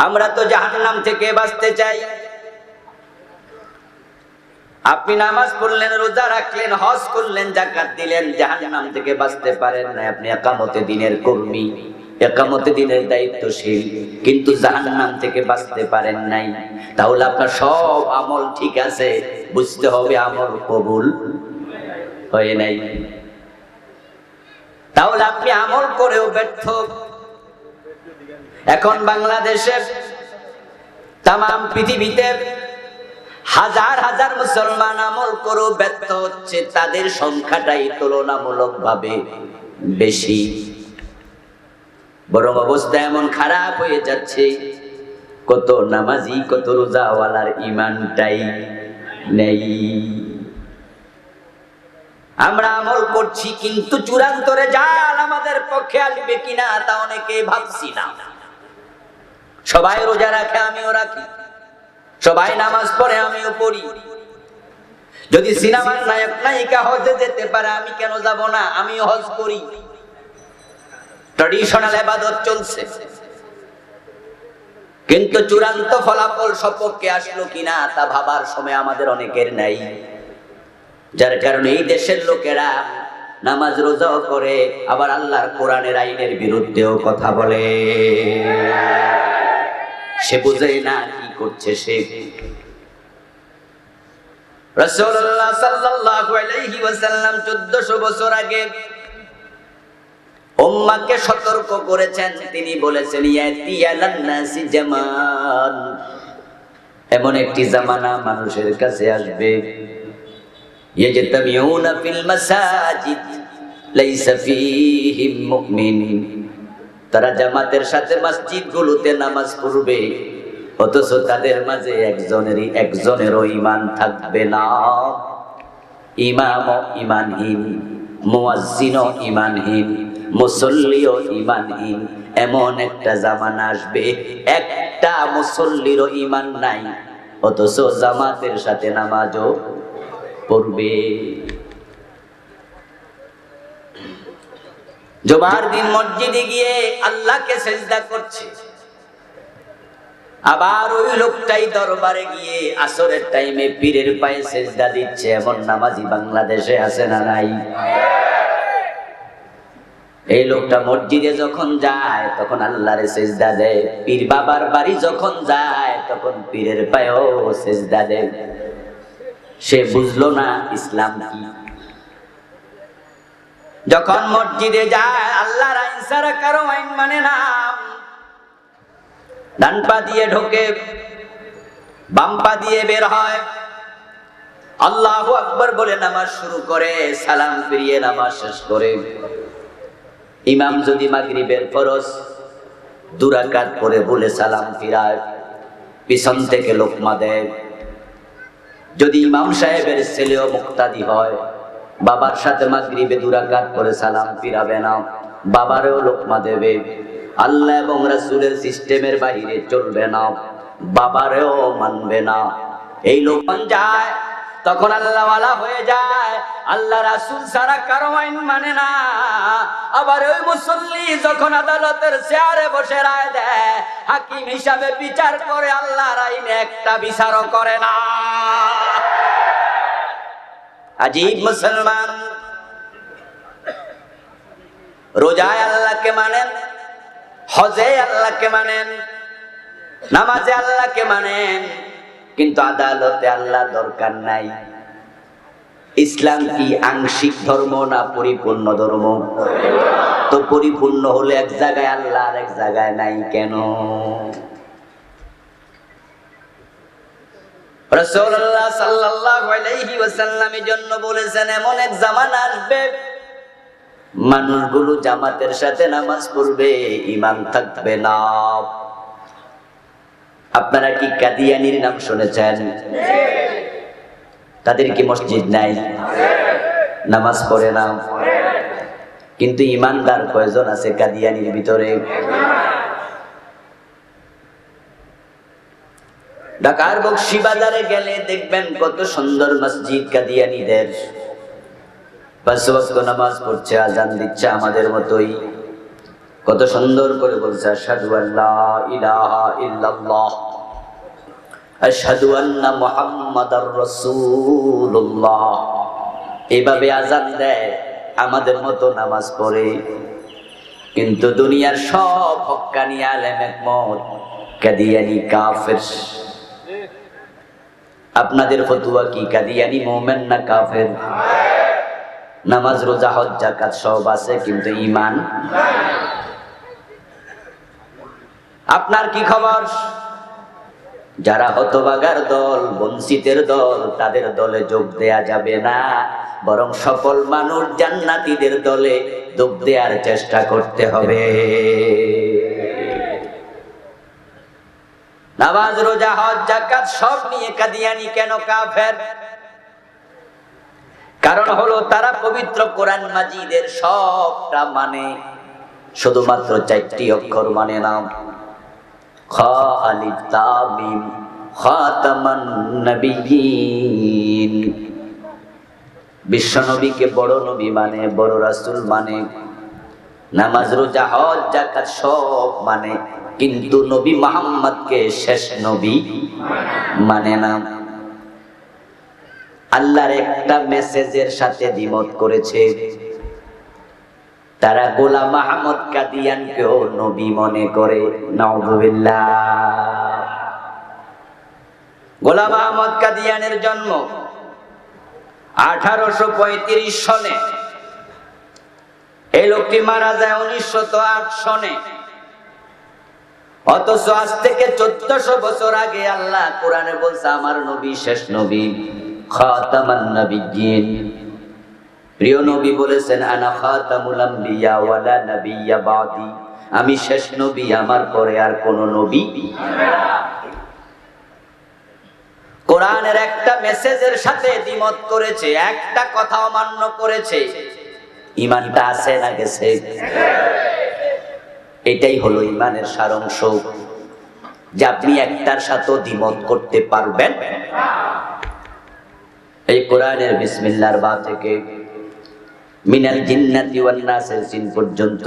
আমরা তো জাহান্নাম থেকে বাঁচতে চাই। আপনি নামাজ পড়লেন, রোজা রাখলেন, হজ করলেন, যাকাত দিলেন, জাহান্নাম থেকে বাঁচতে পারেন না। আপনি একামতে দ্বীনের কর্মী, একামতে দ্বীনের দায়িত্বশীল, কিন্তু জাহান্নাম থেকে বাঁচতে পারেন নাই। তাহলে আপনার সব আমল ঠিক আছে, বুঝতে হবে আমল কবুল হয় নাই। তাহলে আপনি আমল করেও ব্যর্থ। এখন বাংলাদেশে, তাম পৃথিবীতে হাজার হাজার মুসলমান আমল করেও ব্যর্থ হচ্ছে। তাদের সংখ্যাটাই তুলনামূলকভাবে বেশি, বরং অবস্থা এমন খারাপ হয়ে যাচ্ছে, কত নামাজি, কত রোজাওয়ালার ঈমানটাই নেই। আমরা আমল করছি, কিন্তু চূড়ান্ত রেজাল্ট আমাদের পক্ষে আসবে কিনা তা অনেকে ভাবছি না। সবাই রোজা রাখে, আমিও রাখি। সবাই নামাজ পড়ে, আমিও পড়ি। যদি সিনেমার নায়ক নায়িকা হজে যেতে পারে, আমি কেন যাব না? আমিও হজ করি। ট্র্যাডিশনাল ইবাদত চলছে, কিন্তু চূড়ান্ত ফলাফল সপক্ষে আসলো কিনা তা ভাবার সময় আমাদের অনেকের নাই। যার কারণে এই দেশের লোকেরা নামাজ রোজাও করে, আবার আল্লাহর কোরআনের আইনের বিরুদ্ধেও কথা বলে। সে বুঝে না কি করছে সে। রাসূলুল্লাহ সাল্লাল্লাহু আলাইহি ওয়াসাল্লাম 1400 বছর আগে উম্মাহকে সতর্ক করেছেন। তিনি বলেছেন, ইয়াতি আলান নাসি জামান, এমন একটি জামানা মানুষের কাছে আসবে, ইয়াজতামিউনা ফিল মাসাজিদ লাইসা ফীহিম মুমিন, তারা জামাতের সাথে মসজিদগুলোতে নামাজ পড়বে, অথচ তাদের মাঝে একজনেরও ঈমান থাকবে না। ইমামও ঈমানহীন, মুয়াজ্জিনও ঈমানহীন, মুসল্লিও ঈমানহীন। এমন একটা জামানা আসবে, একটা মুসল্লিরও ঈমান নাই, অথচ জামাতের সাথে নামাজও পড়বে। জুমার দিন মসজিদে গিয়ে আল্লাহকে সিজদা করছে, আবার ওই লোকটাই দরবারে গিয়ে আসরের টাইমে পীরের পায়ে সিজদা দিচ্ছে। এমন নামাজি বাংলাদেশে আছে না নাই? এই লোকটা মসজিদে যখন যায় তখন আল্লাহরে সিজদা দেয়, পীর বাবার বাড়ি যখন যায় তখন পীরের পায়েও সিজদা দেয়। সে বুঝলো না ইসলাম কি। যখন মসজিদে যায়, আল্লাহর আইন ছাড়া কারো আইন মানে না। ডান পা দিয়ে ঢোকে, বাম পা দিয়ে বের হয়, আল্লাহু আকবার বলে নামাজ শুরু করে, সালাম ফিরিয়ে নামাজ শেষ করে। ইমাম যদি মাগরিবের ফরজ 2 রাকাত পড়ে বলে সালাম ফিরায়, পিছন থেকে লোকমা দেয়। যদি ইমাম সাহেবের ছেলেও মুক্তাদি হয়, বাবার সাথে মাগরিবে 2 রাকাত পড়ে সালাম ফিরাবে না, বাবারেও লোকমা দেবে। আল্লাহ এবং রাসূলের সিস্টেমের বাইরে চলবে না, বাবারেও মানবে না। এই লোকমান যায়, তখন আল্লাহওয়ালা হয়ে যায়, আল্লাহ রাসূল ছাড়া কারো আইন মানে না। আবার ওই মুসল্লি যখন আদালতের চেয়ারে বসে রায় দেয়, হাকিম হিসাবে বিচার করে, আল্লাহর আইনে একটা বিচারও করে না। আজীব মুসলমান। রোজায় আল্লাহকে মানেন, হজে আল্লাহকে মানেন, নামাজে আল্লাহকে মানেন, কিন্তু আদালতে আল্লাহ দরকার নাই। ইসলাম কি আংশিক ধর্ম না পরিপূর্ণ ধর্ম? তো পরিপূর্ণ হলে এক জায়গায় আল্লাহ আর এক জায়গায় নাই কেন? রাসূলুল্লাহ সাল্লাল্লাহু আলাইহি ওয়াসাল্লাম এর জন্য বলেছেন, এমন এক জামানা আসবে মানুষগুলো জামাতের সাথে নামাজ পড়বে, ঈমান থাকবে না। আপনারা কি কাদিয়ানির নাম শুনেছেন? তাদের কি মসজিদ নাই? নামাজ পড়ে না, কিন্তু ঈমানদার কয়জন আছে কাদিয়ানির ভিতরে? ঢাকার বকশীবাজারে গেলে দেখবেন কত সুন্দর মসজিদ কাদিয়ানিদের। 5 ওয়াক্ত নামাজ পড়ছে, আজান দিচ্ছে আমাদের মতোই। কত সুন্দর করে বলছে আশহাদু আল্লা ইলাহা ইল্লাল্লাহ আশহাদু আন্না মুহাম্মাদার রাসূলুল্লাহ। এইভাবে আযান দেয়, আমাদের মতো নামাজ পড়ে, কিন্তু দুনিয়ার সব হক্কানি আলেম একমত কাদিয়ানি কাফের। আপনাদের ফতোয়া কি, কাদিয়ানি মুমিন না কাফের? নামাজ রোজা হজ যাকাত সব আছে, কিন্তু ঈমান। আপনার কি খবর? যারা হতভাগার দল, বঞ্চিতের দল, তাদের দলে যোগ দেয়া যাবে না, বরং সফল মানুষ জান্নাতীদের দলে যোগ দেওয়ার চেষ্টা করতে হবে। নামাজ রোজা হজ যাকাত সব নিয়ে কাদিয়ানি কেন কাফের? কারণ হলো তারা পবিত্র কোরআন মাজিদের সবটা মানে, শুধুমাত্র 4টি অক্ষর মানে না। খা আলিফ তা মিম খাতামান নবিয়্যিন। বিশ্ব নবীকে বড় নবী মানে, বড় রাসূল মানে। নামাজ রোজা হজ যাকাত সব মানে, কিন্তু নবী মুহাম্মদকে শেষ নবী মানে না। আল্লাহর একটা মেসেজের সাথে দ্বিমত করেছে। তারা গোলাম আহমদ কাদিয়ানকেও নবী মনে করে। নাউযুবিল্লাহ। গোলাম আহমদ কাদিয়ানের জন্ম 1835 সনে। এই লোকটি মারা যায় 1908 সনে। অথচ আজ থেকে 1400 বছর আগে আল্লাহ কোরআনে বলছে আমার নবী শেষ নবী, খাতামান নবিয়্যিন। প্রিয় নবী বলেছেন আনা খাতামুল আম্বিয়া ওয়া লা নাবিয়্যা বাদি। আমি শেষ নবী, আমার পরে আর কোন নবী হবে না। কোরআনের একটা মেসেজের সাথে দ্বিমত করেছে, একটা কথা অমান্য করেছে, ঈমানটা আছে না গেছে? এটাই হলো ঈমানের সারাংশ, যে আপনি একটার সাথে দ্বিমত করতে পারবেন না। এই কোরআনের বিসমিল্লাহর বা থেকে মিনাল জিন্নাতি ওয়ান নাসের জিন পর্যন্ত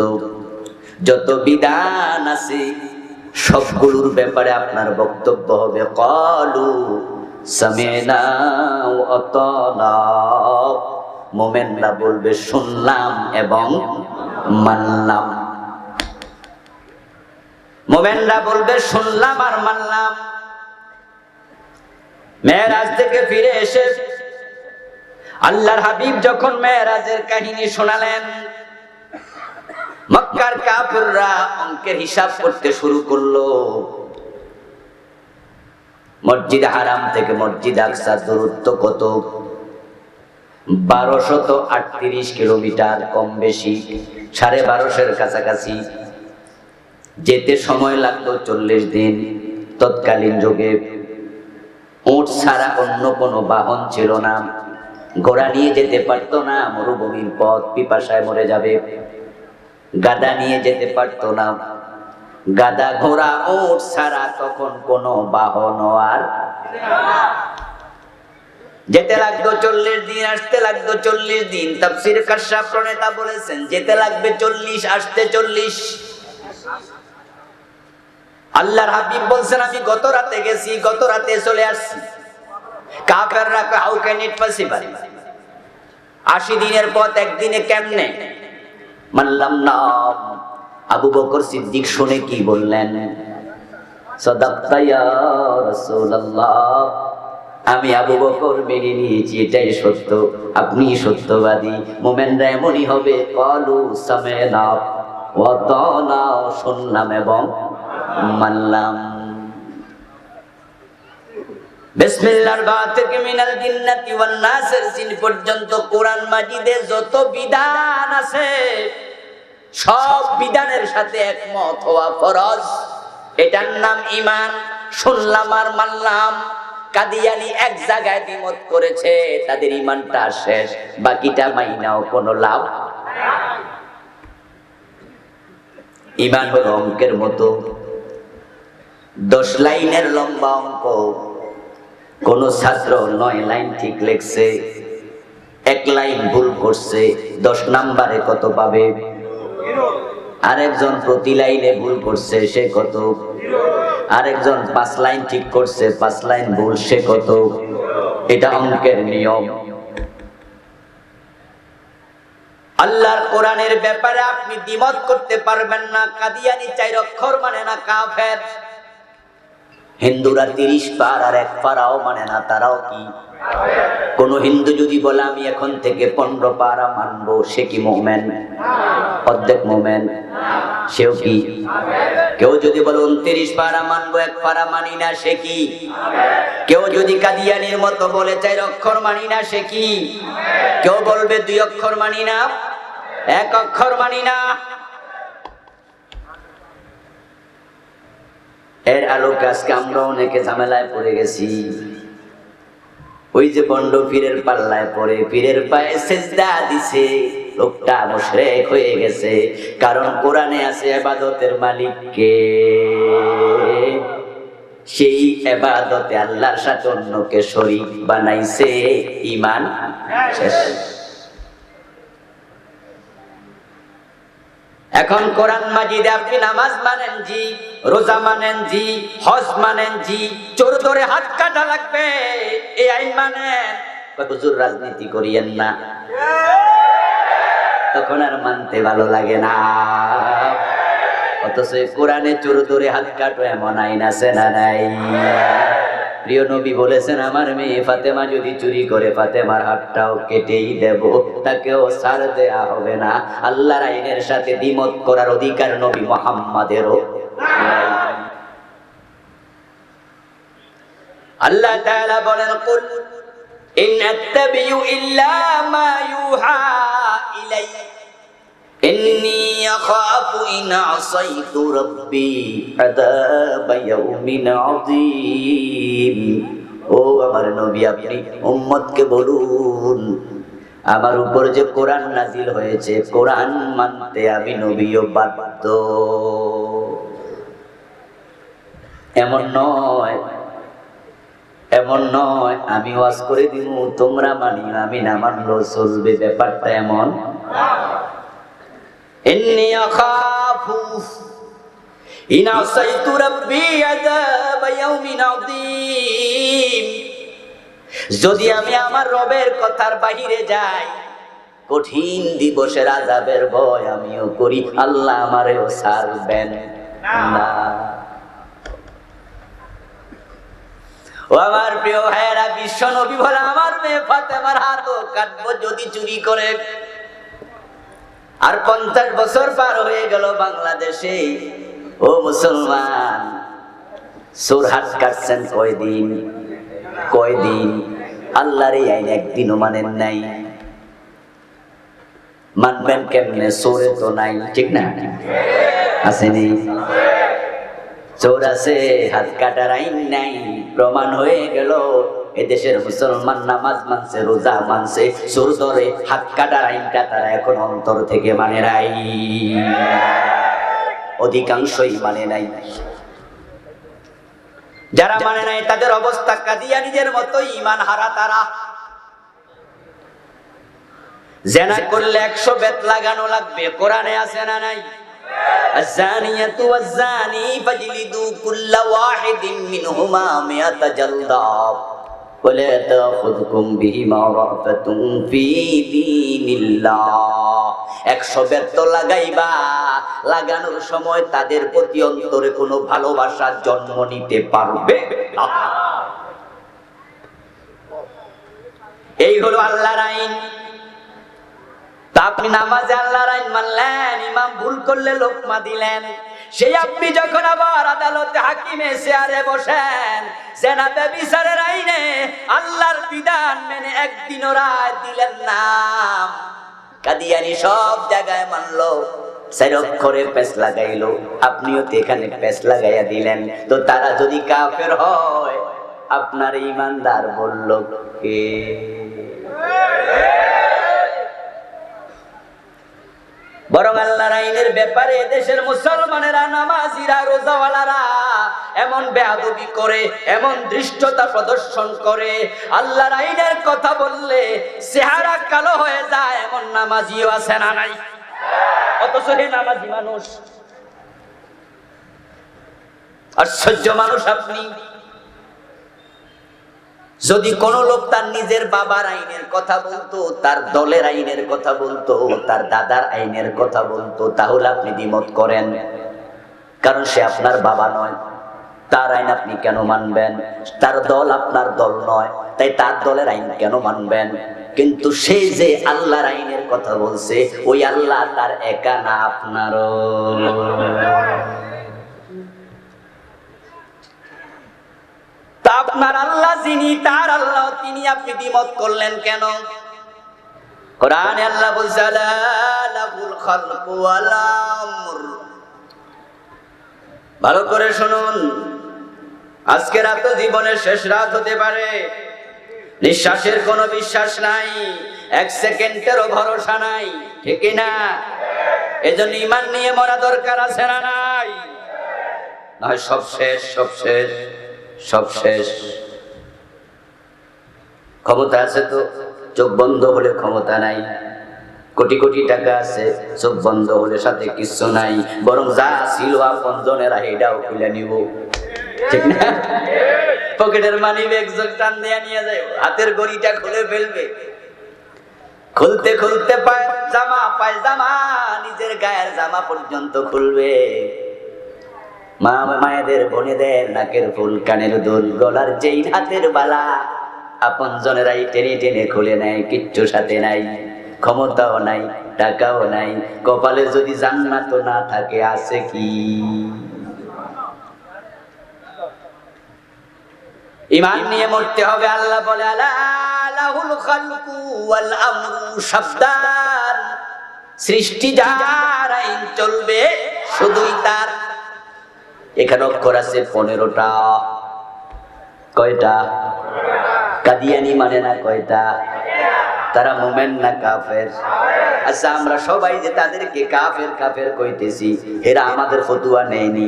যত বিধান আছে সবগুলোর ব্যাপারে আপনার বক্তব্য হবে ক্বালু সামি'না ওয়া আতা'না। মুমিনরা বলবে শুনলাম এবং মানলাম। মুমিনরা বলবে শুনলাম আর মানলাম। মেরাজ থেকে ফিরে এসে আল্লাহর হাবিব যখন মেরাজের কাহিনী শোনালেন, মক্কার কাফিররা অঙ্কের হিসাব করতে শুরু করলো। মসজিদ হারাম থেকে মসজিদ আকসার দূরত্ব কত? 1238 কিলোমিটার, কম বেশি 1250 কাছাকাছি। যেতে সময় লাগতো 40 দিন। তৎকালীন যুগে উট ছাড়া অন্য কোনো বাহন ছিল না, ঘোড়া নিয়ে যেতে পারতো না, মরুভূমির পথ, পিপাসায় মরে যাবে। গাধা নিয়ে যেতে পারতো না, গাধা ঘোড়া উট ছাড়া তখন কোনো বাহন আর যেতে লাগতো 40 দিন, আসতে লাগতো 40 দিন। তাফসীর কাশফ প্রণেতা বলেছেন যেতে লাগবে 40, আসতে 40। আল্লাহর হাবিব বলছেন আমি গত রাতে গেছি, গত রাতে চলে আসছি। কাফেররা কয় হাউ ক্যান ইট পসিবল? 80 দিনের পথ একদিনে কেমনে? মানলাম না। আবু বকর সিদ্দিক শুনে কি বললেন? সাদাক্তা ইয়া রাসূলুল্লাহ, আমি আবু বকর মেনে নিয়েছি, এটাই সত্য, আপনি সত্যবাদী। মুমিনরা এমনই হবে, ক্বালু সামি'না ওয়া আতা'না, শুনলাম এবং মানলাম। বিসমিল্লাহর বা থেকে মিনাল জিন্নাতি ওয়ান নাসের জিন পর্যন্ত কোরআন মাজিদে যত বিধান আছে সব বিধানের সাথে একমত হওয়া ফরজ। এটার নাম ঈমান। শুনলাম আর মানলাম। কাদিয়ানি এক জায়গায় দ্বিমত করেছে, তাদের ঈমানটা শেষ, বাকিটা মাইনাও কোনো লাভ। ঈমান হলো অঙ্কের মতো, 10 লাইনের লম্বা অঙ্ক। কোন ছাত্র 9 লাইন ঠিক লিখছে, 1 লাইন ভুল করছে, 10 নম্বরে কত পাবে? আরেকজন প্রতি লাইনে ভুল করছে, সে কত? আরেকজন 5 লাইন ঠিক করছে, 5 লাইন ভুল, সে কত? এটা অঙ্কের নিয়ম। আল্লাহর কোরআনের ব্যাপারে আপনি দ্বিমত করতে পারবেন না। কাদিয়ানি 4 অক্ষর মানে না, কাফের। হিন্দুরা 30 পার আর 1 পারাও মানে না, তারাও কি? কোন হিন্দু যদি বলে আমি এখন থেকে 15 পারা মানবো, সে কি মুমিন? অর্ধেক মুমিন, সেও কি? কেউ যদি বলে 29 পারা মানবো, 1 পারা মানি না, সে কি? কেউ যদি কাদিয়ানির মতো বলে 4 অক্ষর মানি না, সে কি? কেউ বলবে 2 অক্ষর মানি না, 1 অক্ষর মানি না। এর আলোকে আজকে আমরা অনেকে ঝামেলায় পড়ে গেছি। ওই যে বন্ড পীরের পাল্লায় পড়ে পীরের পায়ে সেজদা দিছে, লোকটা মুশরিক হয়ে গেছে। কারণ কোরআনে আছে ইবাদতের মালিক কে? সেই ইবাদতে আল্লাহর সাথে অন্যকে শরীক বানাইছে, ঈমান শেষ। এখন কোরআন মাজিদে আপনি নামাজ মানেন জি, রোজা মানেন জি, হজ মানেন জি, চোর ধরে হাত কাটা লাগবে এই আইন মানেন। হুজুর রাজনীতি করিয়েন না, তখন আর মানতে ভালো লাগে না। অথচ কোরআনে চোর ধরে হাত কাটো এমন আইন আছে না নাই? প্রিয় নবী বলেছেন, আমার মেয়ে ফাতেমা যদি চুরি করে ফাতেমার হাতটাও কেটেই দেব, তাকেও ছাড় দেয়া হবে না। আল্লাহর আইনের সাথে দ্বিমত করার অধিকার নবী মুহাম্মাদেরও নাই। আল্লাহ তাআলা বলেন, কুল ইন আত্তাবিউ ইল্লা মা ইউহা ইলাইয়া ইন্নী আখাফু ইন আসাইতু রাব্বি আযাবা ইয়াউমিন আযীম। ও আমার নবী, আপনি উম্মতকে বলুন, আমার উপর যে কোরআন নাজিল হয়েছে, কোরআন মানতে আমি নবীও বাধ্য। এমন নয়, এমন নয় আমি ওয়াজ করে দিব তোমরা মানিও, আমি না মানলেও চলবে, ব্যাপারটা এমন। ইন্নী আখাফু ইন আসাইতু রাব্বি আযাবা ইয়াউমিন আযীম। যদি আমি আমার রবের কথার বাহিরে যাই, কঠিন দিবসের আযাবের ভয় আমিও করি, আল্লাহ আমারেও ছাড়বেন না। ও আমার প্রিয় ভাইয়েরা, বিশ্ব নবী বলে, আমার মেয়ে ফাতেমার হাতও কাটবো যদি চুরি করে। আর 50 বছর পার হয়ে গেল বাংলাদেশে। ও মুসলমান, চোর হাত কাটছেন কয়দিন? কয়দিন? আল্লাহর এই আইন একদিনও মানেন নাই। মানবেন কেমনে? চোরে তো নাই, ঠিক না? আসেনি? চোর আছে, হাত কাটার আইন নাই। প্রমাণ হয়ে গেল এদেশের মুসলমান নামাজ মানছে, রোজা মানছে, চোর ধরে হাত কাটার আইনটা তারা এখন অন্তর থেকে মানে নাই, অধিকাংশই মানে নাই। যারা মানে নাই তাদের অবস্থা কাদিয়ানীদের মতো ঈমান হারা তারা। জেনা করলে 100 বেত লাগানো লাগবে, কোরআনে আছে না নাই? আয-যানিয়াতু ওয়াজ-যানি ফাজলিদু কুল্লা ওয়াহিদিন মিনহুমা 100 জালদা ওয়ালা তাখুযকুম বিহিমা রাফাতুন ফি দীনিল্লাহ। 100 বেত তো লাগাইবা, লাগানোর সময় তাদের প্রতি অন্তরে কোনো ভালোবাসা জন্ম নিতে পারবে না। এই হলো আল্লাহর আইন। তা আপনি নামাজে আল্লাহর আইন মানলেন, ইমাম ভুল করলে লোকমা দিলেন। সেই আপনি যখন আবার আদালতে হাকিমে চেয়ারে বসেন, জেনা ব্যভিচারের আইনে আল্লাহর বিধান মেনে একদিনও রায় দিলেন না। কাদিয়ানি সব জায়গায় মানলো, 4 অক্ষরে পেশ লাগাইলো, আপনিও তো এখানে পেশ লাগাইয়া দিলেন। তো তারা যদি কাফের হয়, আপনার ঈমানদার বলল কে? বরং আল্লাহর আইনের ব্যাপারে দেশের মুসলমানেরা, নামাজিরা, রোজাওয়ালারা এমন বেয়াদবি করে, এমন দৃষ্টতা প্রদর্শন করে, আল্লাহর আইনের কথা বললে চেহারা কালো হয়ে যায়, এমন নামাজিও আছে না নাই? অথচ হে নামাজি মানুষ, আশ্চর্য মানুষ আপনি। যদি কোন লোক তার নিজের বাবার আইনের কথা বলতো, তার দলের আইনের কথা বলতো, তার দাদার আইনের কথা বলতো, তাহলে আপনি দ্বিমত করেন, কারণ সে আপনার বাবা নয়। তার আইন আপনি কেন মানবেন? তার দল আপনার দল নয়, তাই তার দলের আইন কেন মানবেন? কিন্তু সে যে আল্লাহর আইনের কথা বলছে, ওই আল্লাহ তার একা না, আপনারও। তা আপনার আল্লাহ যিনি, তার আল্লাহ তিনি, আপনি দ্বিমত করলেন কেন? কোরআনে আল্লাহ বলছে লাহুল খালকু ওয়াল আমর। ভালো করে শুনুন, আজকে রাত জীবনের শেষ রাত হতে পারে, নিঃশ্বাসের কোনো বিশ্বাস নাই, এক সেকেন্ডেরও ভরসা নাই, ঠিক না? এজন্য ঈমান নিয়ে মরা দরকার আছে না নাই? নয় সব শেষ, সব শেষ, সব শেষ। ক্ষমতা আছে তো, চোখ বন্ধ হলে ক্ষমতা নাই। কোটি কোটি টাকা আছে, চোখ বন্ধ হলে সাথে কিছু নাই, বরং যা ছিল আপনজনেরা এটাও খুলে নিব, ঠিক না? পকেটের মানি ব্যাগ টান দিয়ে নিয়ে যায়, হাতের ঘড়িটা খুলে ফেলবে, খুলতে খুলতে পায়জামা নিজের গায়ের জামা পর্যন্ত খুলবে। মা মায়েদের, বোনেদের নাকের ফুল, কানের দুল, গলার চেইন, হাতের বালা আপনজনেরাই টেনে টেনে খুলে নেয়, কিচ্ছু সাথে নাই, ক্ষমতাও নাই, টাকাও নাই, কপালে যদি জান্নাত না থাকে আছে কি? ঈমান নিয়ে মরতে হবে। আল্লাহ বলে আলা লাহুল খালকু ওয়াল আমরু, সাবধান, সৃষ্টি যার, আইন চলবে শুধুই তার। এখানে অক্ষর আছে 15টা। কয়টা? কাদিয়ানি মানে না কয়টা? তারা মুমিন না কাফের? আচ্ছা, আমরা সবাই যে তাদেরকে কাফের কাফের কইতেছি, এরা আমাদের ফতোয়া নেয়নি।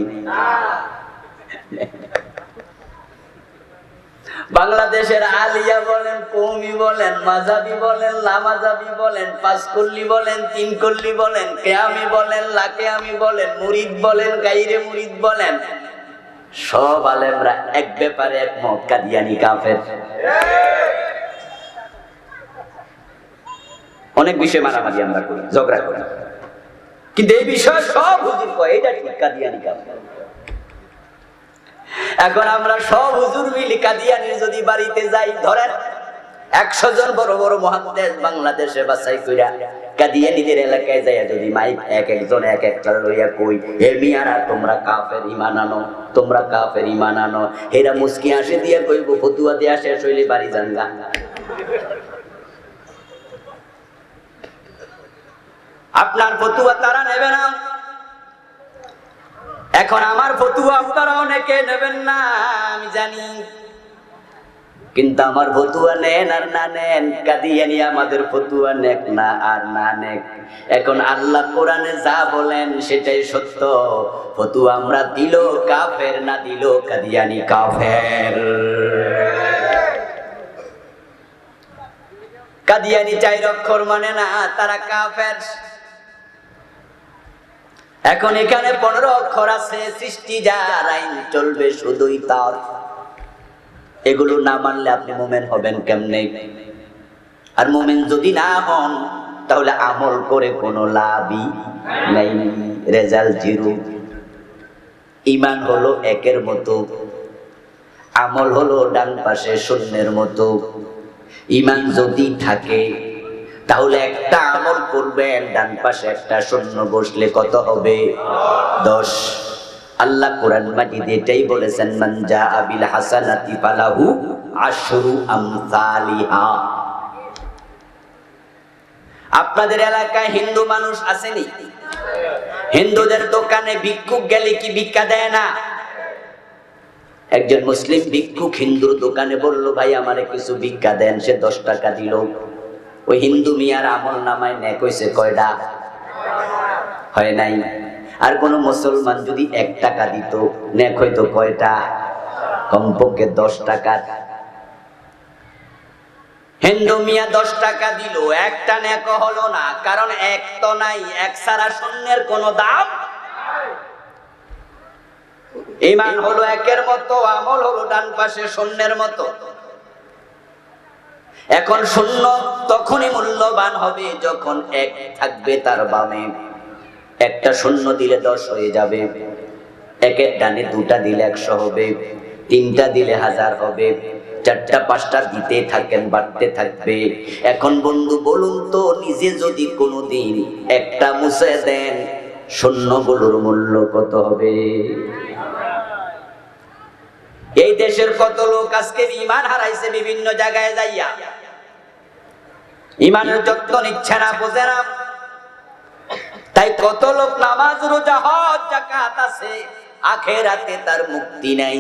বাংলাদেশের আলিয়া বলেন, কওমি বলেন, মাযহাবি বলেন, লামাযাবি বলেন, পাঁচকল্লি বলেন, তিনকল্লি বলেন, কেয়ামি বলেন, লাকেয়ামি বলেন, মুরিদ বলেন, গাইরে মুরিদ বলেন, সব আলেমরা এক ব্যাপারে একমত, কাদিয়ানি কাফের। অনেক বিষয়ে মারামারি আমরা করি, ঝগড়া করি, কিন্তু এই বিষয়ে সব হুজুর কয় এটা ঠিক, কাদিয়ানি কাফের। এখন আমরা সব হুজুর মিলি কাদিয়ানির যদি বাড়িতে যাই, ধরেন 100 জন বড় বড় মুহাদ্দিস বাংলাদেশে বাছাই কইরা কাদিয়ানিদের এলাকায় যাইয়া যদি মাইক এক একজন এক একটা লইয়া কই, হে মিয়ারা তোমরা কাফের ঈমান আনো, তোমরা কাফের ঈমান আনো, এরা মুস্কি হাসি দিয়া কইব ফতুয়া দিয়া শেষ হইলে বাড়ি যান গা। আপনার ফতুয়া তারা নেবে না। এখন আমার ফতুয়া আপনারা অনেকে নেবেন না আমি জানি, কিন্তু আমার ফতুয়া নেন আর না নেন, কাদিয়ানি আমাদের ফতুয়া নেক না আর না নেক, এখন আল্লাহ কোরআনে যা বলেন সেটাই সত্য। ফতুয়া আমরা দিল কাফের, না দিল কাদিয়ানি কাফের। কাদিয়ানি 4 অক্ষর মানে না, তারা কাফের। এখন এখানে 15 অক্ষর আছে, সৃষ্টি যার, আইন চলবে শুধুই তার। এগুলো না মানলে আপনি মুমিন হবেন কেমনে? আর মুমিন যদি না হন, তাহলে আমল করে কোনো লাভই নাই, রেজাল্ট জিরো। ঈমান হলো একের মতো, আমল হলো ডান পাশে শূন্যের মতো। ঈমান যদি থাকে তাহলে একটা আমল করবেন, ডান পাশে একটা শূন্য বসলে কত হবে? 10। আল্লাহ কোরআন মাজিদে এটাই বলেছেন, মান জাআ বিল হাসানাতি ফালাহু আশরু আমসালিহা। আপনাদের এলাকায় হিন্দু মানুষ আসেনি? হিন্দুদের দোকানে ভিক্ষুক গেলে কি ভিক্ষা দেয় না? একজন মুসলিম ভিক্ষুক হিন্দুর দোকানে বলল, ভাই আমারে কিছু ভিক্ষা দেন, সে 10 টাকা দিল। ওই হিন্দু মিয়ার আমল নামায় নেক হইছে কয়টা? হয় নাই। আর কোন মুসলমান যদি 1 টাকা দিত, নেক হইতো কয়টা? কমপক্ষে 10 টাকা। হিন্দু মিয়া 10 টাকা দিল, একটা নেক হলো না, কারণ এক তো নাই, এক ছাড়া শূন্যের কোনো দাম। ঈমান হলো একের মতো, আমল হলো ডান পাশে শূন্যের মতো। এখন শূন্য তখনই মূল্যবান হবে যখন এক থাকবে তার বামে। একটা শূন্য দিলে 10 হয়ে যাবে, একের ডানে 2টা দিলে 100 হবে, 3টা দিলে 1000 হবে, 4টা 5টা দিতে থাকেন, বাড়তে থাকবে। এখন বন্ধু বলুন তো, নিজে যদি কোনোদিন একটা মুছে দেন, শূন্যগুলোর মূল্য কত হবে? এই দেশের কত লোক আজকে ঈমান হারাইছে বিভিন্ন জায়গায় যাইয়া, ঈমানের যত্ন নিচ্ছে না, বোঝে না। তাই কত লোক নামাজ রোজা হজ যাকাত আছে, আখিরাতে তার মুক্তি নাই।